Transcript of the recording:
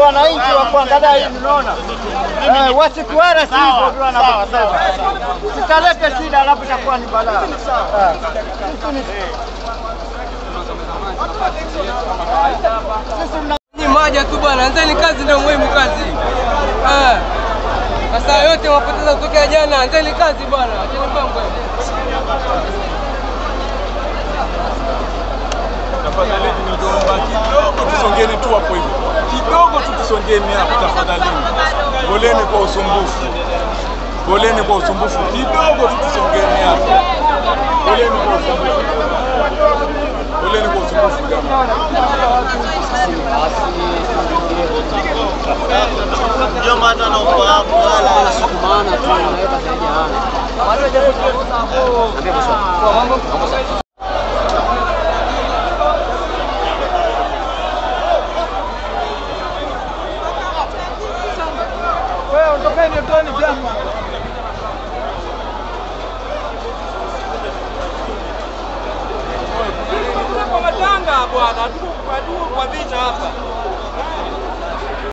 wananchi wa kuangalia hii unaona. Wasikuara sivyo ndio wanaposema. Sitalete shida alafu itakuwa ni balaa. Ni moja tu bwana, anzeni kazi ndio muhimu kazi. Sasa yote wapoteza kutokea jana, anzeni kazi bwana. Acheni mpango. Tafadhali niomba kidogo tusongeni tu hapo hivi. Kidogo tu tusongeni hapo tafadhali. Poleni kwa usumbufu. Poleni kwa usumbufu. Kidogo tu tusongeni hapo. Poleni kwa usumbufu. Poleni kwa usumbufu jamaa. Ndio maana naomba wala sukumana tu naweka zaidi hana. Wale jambo kwa mambo wewe ondokeni ndani jamaa. Kwa matanga bwana, tuko kwa vita hapa.